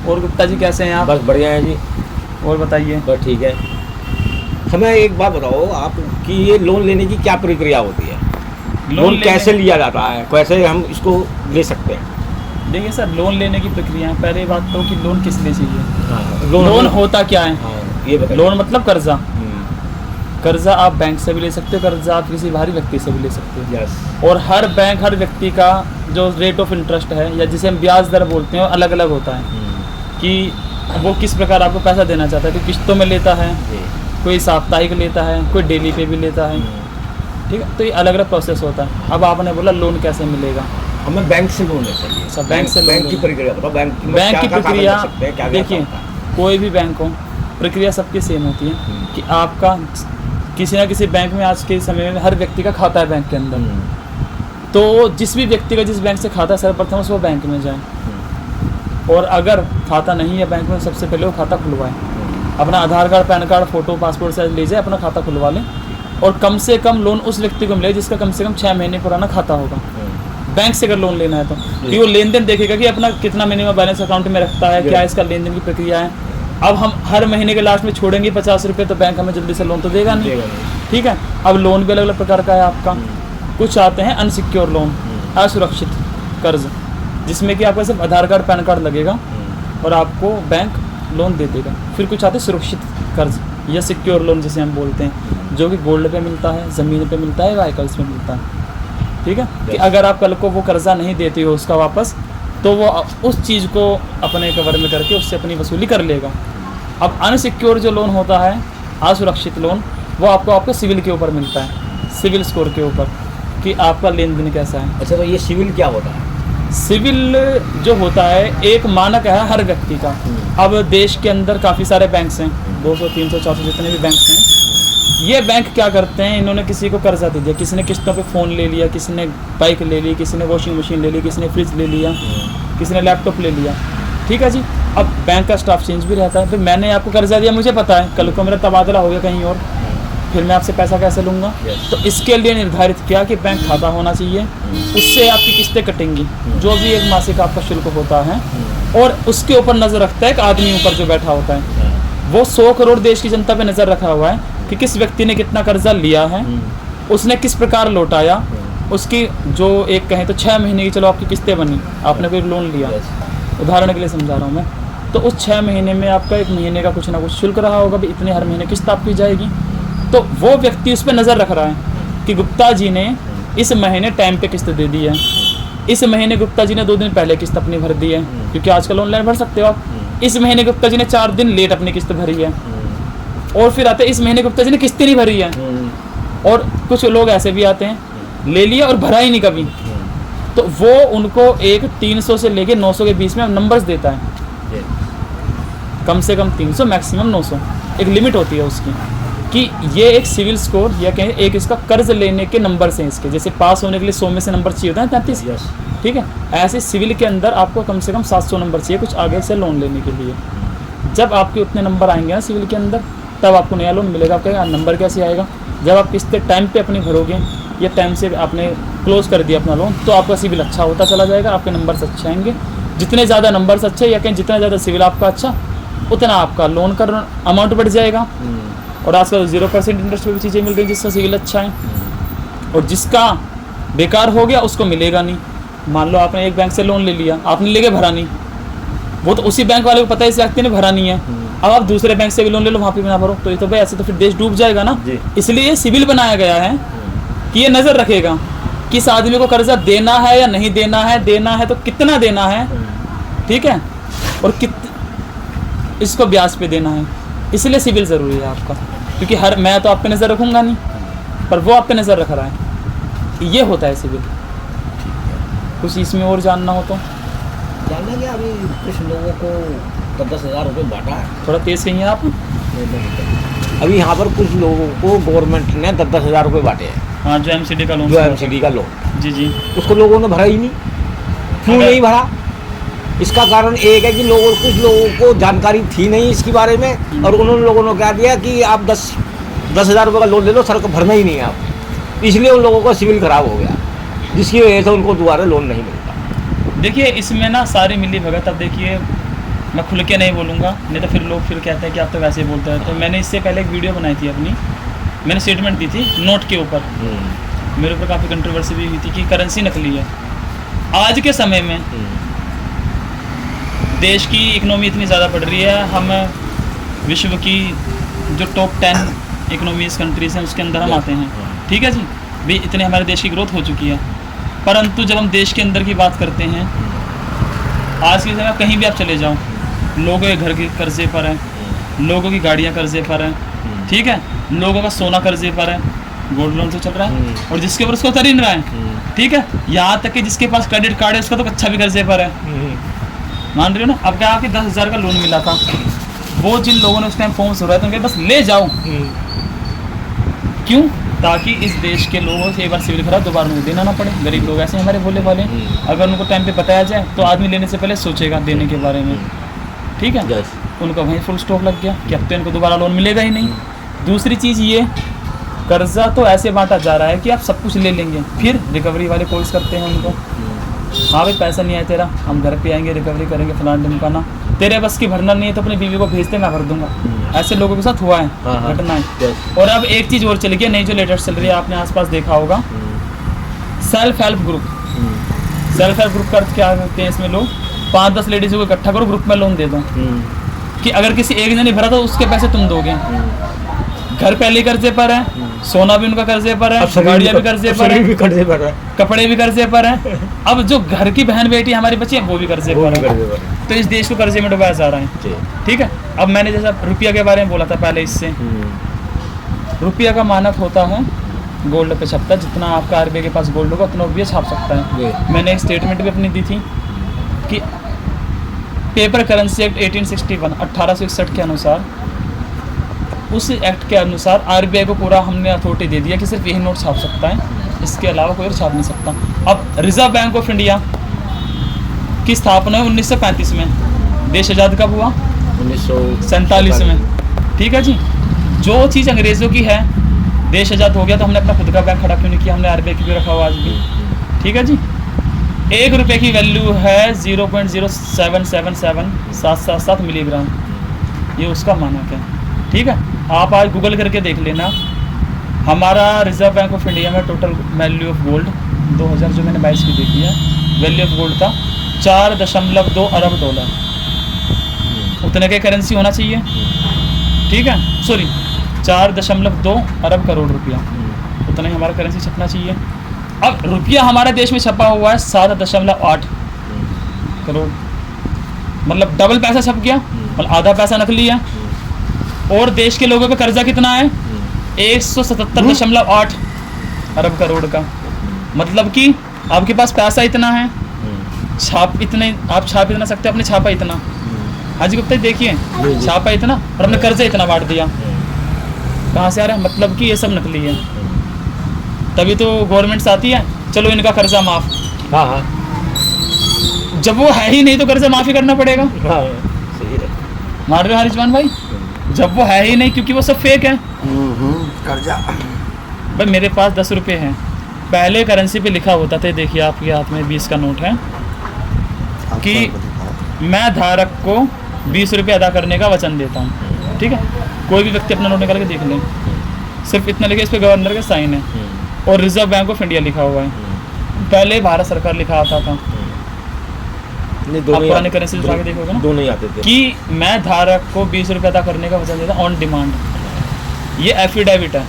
और गुप्ता जी कैसे हैं आप? बस बढ़िया है जी। और बताइए। बस ठीक है। हमें एक बात बताओ आप कि ये लोन लेने की क्या प्रक्रिया होती है? लोन कैसे लिया जाता है, कैसे हम इसको ले सकते हैं? देखिए सर, लोन लेने की प्रक्रिया है। पहले बात तो कि लोन किस लिए चाहिए। हाँ, लोन होता क्या है? हाँ, ये बताइए। लोन मतलब कर्जा। कर्जा आप बैंक से भी ले सकते हो, कर्जा आप किसी बाहरी व्यक्ति से भी ले सकते हो। यस। और हर बैंक, हर व्यक्ति का जो रेट ऑफ इंटरेस्ट है या जिसे हम ब्याज दर बोलते हैं, अलग अलग होता है कि वो किस प्रकार आपको पैसा देना चाहता है। कोई किस्तों में लेता है, कोई साप्ताहिक लेता है, कोई डेली पे भी लेता है। ठीक है, तो ये अलग अलग प्रोसेस होता है। अब आपने बोला लोन कैसे मिलेगा? हमें बैंक से लोन चाहिए। सब बैंक से बैंक की प्रक्रिया बताओ। बैंक की प्रक्रिया देखिए, कोई भी बैंक हो, प्रक्रिया सबकी सेम होती है कि आपका किसी ना किसी बैंक में आज के समय में हर व्यक्ति का खाता है बैंक के अंदर। तो जिस भी व्यक्ति का जिस बैंक से खाता है, सर्वप्रथम वो बैंक में जाए, और अगर खाता नहीं है बैंक में, सबसे पहले वो खाता खुलवाए। अपना Aadhaar card, PAN card, photo, passport size ले जाए, अपना खाता खुलवा लें। और कम से कम लोन उस व्यक्ति को मिले जिसका कम से कम 6 महीने पुराना खाता होगा बैंक से, अगर लोन लेना है तो। कि वो लेन देन देखेगा कि अपना कितना मिनिमम बैलेंस अकाउंट में रखता है, क्या इसका लेन देन की प्रक्रिया है। अब हम हर महीने के लास्ट में छोड़ेंगे 50 रुपये, तो बैंक हमें जल्दी से लोन तो देगा नहीं। ठीक है। अब लोन भी अलग अलग प्रकार का है आपका। कुछ आते हैं अनसिक्योर लोन, असुरक्षित कर्ज, जिसमें कि आपका सिर्फ आधार कार्ड, पैन कार्ड लगेगा और आपको बैंक लोन दे देगा। फिर कुछ आते हैं सुरक्षित कर्ज या सिक्योर लोन जिसे हम बोलते हैं, जो कि गोल्ड पे मिलता है, ज़मीन पे मिलता है, व्हीकल्स पे मिलता है। ठीक है, कि अगर आप कल को वो कर्जा नहीं देते हो उसका वापस, तो वो उस चीज़ को अपने कवर में करके उससे अपनी वसूली कर लेगा। अब अनसिक्योर जो लोन होता है, असुरक्षित लोन, वो आपको सिविल के ऊपर मिलता है, सिविल स्कोर के ऊपर, कि आपका लेन देन कैसा है। अच्छा, तो ये सिविल क्या होता है? सिविल जो होता है एक मानक है हर व्यक्ति का। अब देश के अंदर काफ़ी सारे बैंक्स हैं, 200, 300, 400 जितने भी बैंक्स हैं। ये बैंक क्या करते हैं, इन्होंने किसी को कर्जा दे दिया, किसी ने किस्तों पे फ़ोन ले लिया, किसी ने बाइक ले ली, किसी ने वॉशिंग मशीन ले ली, किसी ने फ्रिज ले लिया, किसी ने लैपटॉप ले लिया। ठीक है जी। अब बैंक का स्टाफ चेंज भी रहता है। फिर मैंने आपको कर्जा दिया, मुझे पता है कल को मेरा तबादला हो गया कहीं और, फिर मैं आपसे पैसा कैसे लूँगा? तो इसके लिए निर्धारित किया कि बैंक खाता होना चाहिए, उससे आपकी किस्तें कटेंगी, जो भी एक मासिक आपका शुल्क होता है। और उसके ऊपर नज़र रखता है एक आदमी ऊपर जो बैठा होता है, वो 100 करोड़ देश की जनता पे नज़र रखा हुआ है कि किस व्यक्ति ने कितना कर्जा लिया है, उसने किस प्रकार लौटाया, उसकी जो एक कहें तो 6 महीने की चलो आपकी किस्तें बनी, आपने कोई लोन लिया, उदाहरण के लिए समझा रहा हूँ मैं, तो उस 6 महीने में आपका 1 महीने का कुछ ना कुछ शुल्क रहा होगा, भी इतने हर महीने किस्त आपकी जाएगी। तो वो व्यक्ति उस पर नज़र रख रहा है कि गुप्ता जी ने इस महीने टाइम पे किस्त दे दी है, इस महीने गुप्ता जी ने 2 दिन पहले किस्त अपनी भर दी है, क्योंकि आजकल ऑनलाइन भर सकते हो आप। इस महीने गुप्ता जी ने 4 दिन लेट अपनी किस्त भरी है। और फिर आते हैं इस महीने गुप्ता जी ने किस्त नहीं भरी है। और कुछ लोग ऐसे भी आते हैं, ले लिया और भरा ही नहीं कभी, तो वो उनको एक 300 से लेके 900 के बीच में नंबर्स देता है, कम से कम 300, मैक्सिमम 900, एक लिमिट होती है उसकी, कि ये एक सिविल स्कोर या कहें एक इसका कर्ज लेने के नंबर्स हैं इसके। जैसे पास होने के लिए 100 में से नंबर चाहिए होता है 33। ठीक है, ऐसे सिविल के अंदर आपको कम से कम 700 नंबर चाहिए कुछ आगे से लोन लेने के लिए। जब आपके उतने नंबर आएंगे ना सिविल के अंदर, तब आपको नया लोन मिलेगा। आपका नंबर कैसे आएगा? जब आप किस्तें टाइम पे अपनी भरोगे या टाइम से आपने क्लोज कर दिया अपना लोन, तो आपका सिविल अच्छा होता चला जाएगा, आपके नंबर्स अच्छे आएंगे। जितने ज़्यादा नंबर्स अच्छे या कहीं जितना ज़्यादा सिविल आपका अच्छा, उतना आपका लोन का अमाउंट बढ़ जाएगा। और आजकल 0% इंटरेस्ट पे भी चीज़ें मिल रही जिसका सिविल अच्छा है। और जिसका बेकार हो गया उसको मिलेगा नहीं। मान लो आपने एक बैंक से लोन ले लिया, आपने लेके भरा नहीं, वो तो उसी बैंक वाले को पता है इस व्यक्ति ने भरा नहीं है। अब आप दूसरे बैंक से भी लोन ले लो, वहाँ पे भी ना भरो, तो ये तो भाई ऐसे तो फिर देश डूब जाएगा ना। इसलिए सिविल बनाया गया है कि ये नज़र रखेगा कि इस आदमी को कर्जा देना है या नहीं देना है, देना है तो कितना देना है, ठीक है, और इसको ब्याज पे देना है। इसलिए सिविल ज़रूरी है आपका, क्योंकि मैं तो आप पे नज़र रखूँगा नहीं, पर वो आप पे नज़र रख रहा है। ये होता है सिविल। कुछ इसमें और जानना हो तो जानना क्या? अभी कुछ लोगों को 10-10 हज़ार रुपये बांटा है। थोड़ा तेज़ कहिए आप। अभी यहाँ पर कुछ लोगों को गवर्नमेंट ने 10-10 हज़ार रुपये बांटे हैं। हाँ, जो MCD का लोन, जो MCD का लोन, जी, उसको लोगों ने भरा ही नहीं। क्यों नहीं भरा? इसका कारण एक है कि कुछ लोगों को जानकारी थी नहीं इसके बारे में, और उन्होंने लोगों ने क्या दिया कि आप 10 हज़ार रुपये का लोन ले लो, सर को भरना ही नहीं है आप। इसलिए उन लोगों का सिविल खराब हो गया, जिसकी वजह से उनको दोबारा लोन नहीं मिलता। देखिए इसमें ना सारी मिली भगत। अब देखिए मैं खुल के नहीं बोलूँगा, नहीं तो फिर लोग फिर कहते हैं कि आप तो वैसे ही बोलते हैं। तो मैंने इससे पहले एक वीडियो बनाई थी अपनी, मैंने स्टेटमेंट दी थी नोट के ऊपर, मेरे ऊपर काफ़ी कंट्रोवर्सी भी हुई थी कि करेंसी नकली है। आज के समय में देश की इकोनॉमी इतनी ज़्यादा बढ़ रही है, हम विश्व की जो टॉप 10 इकोनॉमीज कंट्रीज हैं उसके अंदर हम आते हैं, ठीक है जी, भी इतने हमारे देश की ग्रोथ हो चुकी है। परंतु जब हम देश के अंदर की बात करते हैं, आज के समय कहीं भी आप चले जाओ, लोगों के घर के कर्जे पर हैं, लोगों की गाड़ियाँ कर्जे पर हैं, ठीक है, लोगों का सोना कर्जे पर है, गोल्ड लोन से चल रहा है, और जिसके ऊपर उसको उतर ही नहीं रहा है, ठीक है, यहाँ तक कि जिसके पास क्रेडिट कार्ड है उसका तो अच्छा भी कर्जे पर है। मान रहे हो ना। अब क्या आपके 10,000 का लोन मिला था, वो जिन लोगों ने उस टाइम फॉर्म भरवाया था उनके बस ले जाओ, क्यों? ताकि इस देश के लोगों से एक बार सिविल खराब दोबारा उनको देना ना पड़े। गरीब लोग ऐसे हमारे भोले वाले, अगर उनको टाइम पे बताया जाए तो आदमी लेने से पहले सोचेगा देने के बारे में, ठीक है। उनका वहीं फुल स्टॉप लग गया कि अब तो इनको दोबारा लोन मिलेगा ही नहीं। दूसरी चीज़ ये, कर्जा तो ऐसे बांटा जा रहा है कि आप सब कुछ ले लेंगे, फिर रिकवरी वाले कॉल्स करते हैं उनको, हाँ भाई पैसा नहीं आया तेरा, हम घर पे आएंगे रिकवरी करेंगे फलाना ढिमकाना, तेरे बस की भरना नहीं है तो अपनी बीवी को भेजते मैं भर दूंगा। ऐसे लोगों के साथ हुआ है घटनाएं। और अब एक चीज़ और चली गई, नहीं जो लेटेस्ट चल रही है, आपने आसपास देखा होगा, self help group. Self help group का अर्थ क्या करते हैं इसमें लोग, 5-10 लेडीज़ों को इकट्ठा करो, ग्रुप में लोन दे दो कि अगर किसी एक ने नहीं भरा तो उसके पैसे तुम दोगे। घर पहले कर्जे पर है, सोना भी उनका कर्जे पर है, गाड़ियाँ भी कर्जे पर है, कपड़े भी कर्जे पर हैं। अब जो घर की बहन बेटी हमारी बच्ची है वो भी कर्जे पर है। तो इस देश को कर्जे में डुबाया जा रहा है, ठीक है। अब मैंने जैसा रुपया के बारे में बोला था पहले, इससे रुपया का मानक होता है गोल्ड पे छपता है, जितना आपका आरबीआई के पास गोल्ड होगा उतना रुपया छाप सकता है। मैंने एक स्टेटमेंट भी अपनी दी थी कि पेपर करेंसी एक्ट 1861 के अनुसार, उस एक्ट के अनुसार आरबीआई को पूरा हमने अथॉरिटी दे दिया कि सिर्फ यही नोट छाप सकता है, इसके अलावा कोई और छाप नहीं सकता। अब रिजर्व बैंक ऑफ इंडिया की स्थापना है 1935 में, देश आज़ाद कब हुआ? 1947 में, ठीक है जी। जो चीज़ अंग्रेज़ों की है, देश आज़ाद हो गया तो हमने अपना खुद का बैंक खड़ा क्यों नहीं किया, हमने आरबीआई की भी रखा हुआ आज भी, ठीक है जी। 1 रुपये की वैल्यू है 0.07777 मिलीग्राम, ये उसका मानक है, ठीक है। आप आज गूगल करके देख लेना, हमारा रिजर्व बैंक ऑफ इंडिया में टोटल वैल्यू ऑफ गोल्ड 2000 जो मैंने 22 की देखी है, वैल्यू ऑफ गोल्ड था 4.2 अरब डॉलर। उतने के करेंसी होना चाहिए, ठीक है, सॉरी 4.2 अरब करोड़ रुपया, उतना ही हमारा करेंसी छपना चाहिए। अब रुपया हमारे देश में छपा हुआ है 7.8 करोड़, मतलब डबल पैसा छप गया, मतलब आधा पैसा नकली है। और देश के लोगों का कर्जा कितना है? 177.8 अरब करोड़ का, मतलब कि आपके पास पैसा इतना है, छाप इतने, आप छाप इतना सकते हो, अपने छापा इतना। हाजी गुप्ता देखिए, छापा इतना और अपने कर्जा इतना बांट दिया, कहाँ से आ रहा है? मतलब कि ये सब नकली है। तभी तो गवर्नमेंट्स आती है, चलो इनका कर्जा माफ। हाँ, जब वो है ही नहीं तो कर्जा माफ ही करना पड़ेगा। सही है, मान रहे हो हारिजमान भाई? जब वो है ही नहीं, क्योंकि वो सब फेक है। कर्जा भाई मेरे पास 10 रुपये हैं, पहले करेंसी पे लिखा होता था, देखिए आपके हाथ में 20 का नोट है, कि मैं धारक को 20 रुपये अदा करने का वचन देता हूँ, ठीक है। कोई भी व्यक्ति अपना नोट निकाल के देख लें, सिर्फ इतना लिखे, इस पर गवर्नर के साइन है और रिजर्व बैंक ऑफ इंडिया लिखा हुआ है। पहले भारत सरकार लिखा आता था, पुराने करेंसी उठा के देखोगे ना, दोनों ही आते थे, कि मैं धारक को 20 रुपये अदा करने का वचन देता ऑन डिमांड। ये एफिडेविट है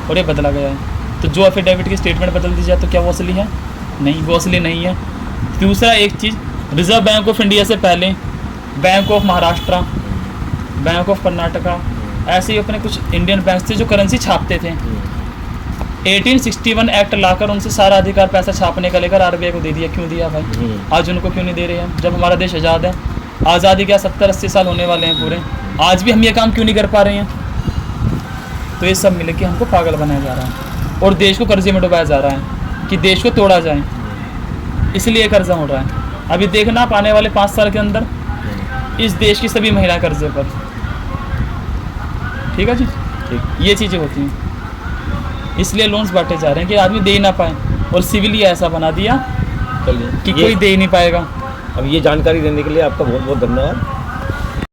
और ये बदला गया है। तो जो एफिडेविट की स्टेटमेंट बदल दी जाए तो क्या वो असली है? नहीं, वो असली नहीं है। दूसरा एक चीज़, रिजर्व बैंक ऑफ इंडिया से पहले bank of Maharashtra, bank of Karnataka, ऐसे ही अपने कुछ इंडियन बैंक थे जो करेंसी छापते थे। 1861 एक्ट लाकर उनसे सारा अधिकार पैसा छापने का लेकर आरबीआई को दे दिया। क्यों दिया भाई? आज उनको क्यों नहीं दे रहे हैं, जब हमारा देश आज़ाद है? आज़ादी क्या 70-80 साल होने वाले हैं पूरे, आज भी हम ये काम क्यों नहीं कर पा रहे हैं? तो ये सब मिले के हमको पागल बनाया जा रहा है और देश को कर्जे में डुबाया जा रहा है कि देश को तोड़ा जाए, इसलिए कर्जा हो रहा है। अभी देखना आप आने वाले 5 साल के अंदर इस देश की सभी महिलाएं कर्जे पर, ठीक है जी, ठीक। ये चीज़ें होती हैं, इसलिए लोन्स बांटे जा रहे हैं कि आदमी दे ही ना पाए, और सिविल ही ऐसा बना दिया कि कोई दे ही नहीं पाएगा। अब ये जानकारी देने के लिए आपका बहुत बहुत धन्यवाद।